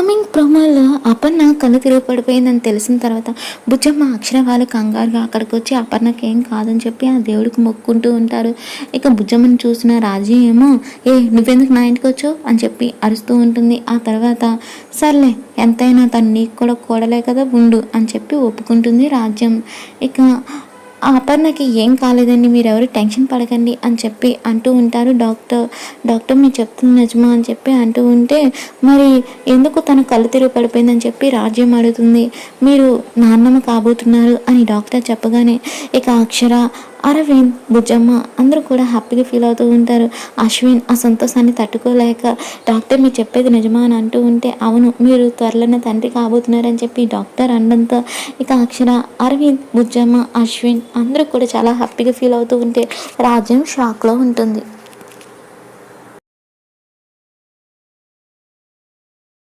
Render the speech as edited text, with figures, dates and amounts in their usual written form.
Upcoming ప్రోమోలో అపర్ణ కళ్ళు తిరిగి పడిపోయిందని తెలిసిన తర్వాత బుజ్జమ్మ అక్షర వాళ్ళు కంగారుగా అక్కడికి వచ్చి అపర్ణకి ఏం కాదని చెప్పి ఆ దేవుడికి మొక్కుంటూ ఉంటారు. ఇక బుజ్జమ్మని చూసిన రాజీ ఏమో నువ్వెందుకు నా ఇంటికి వచ్చావు అని చెప్పి అరుస్తూ ఉంటుంది. ఆ తర్వాత సర్లే ఎంతైనా తను నీకు కూడా కూడలే కదా ఉండు అని చెప్పి ఒప్పుకుంటుంది రాజ్యం. ఇక ఆ అపర్ణకి ఏం కాలేదండి, మీరెవరు టెన్షన్ పడకండి అని చెప్పి అంటూ ఉంటారు డాక్టర్ మీరు చెప్తుంది నిజమా అని చెప్పి అంటూ ఉంటే, మరి ఎందుకు తన కళ్ళు తిరిగి పడిపోయిందని చెప్పి రాజ్యం అడుగుతుంది. మీరు నాన్నమ్మ కాబోతున్నారు అని డాక్టర్ చెప్పగానే ఇక అక్షర, అరవింద్, బుజ్జమ్మ అందరూ కూడా హ్యాపీగా ఫీల్ అవుతూ ఉంటారు. అశ్విన్ ఆ సంతోషాన్ని తట్టుకోలేక డాక్టర్ మీరు చెప్పేది నిజమా అని అంటూ ఉంటే, అవును మీరు త్వరలోనే తండ్రి కాబోతున్నారని చెప్పి డాక్టర్ అనడంతో ఇక అక్షర, అరవింద్, బుజ్జమ్మ, అశ్విన్ అందరూ కూడా చాలా హ్యాపీగా ఫీల్ అవుతూ ఉంటే రాజ్యం షాక్లో ఉంటుంది.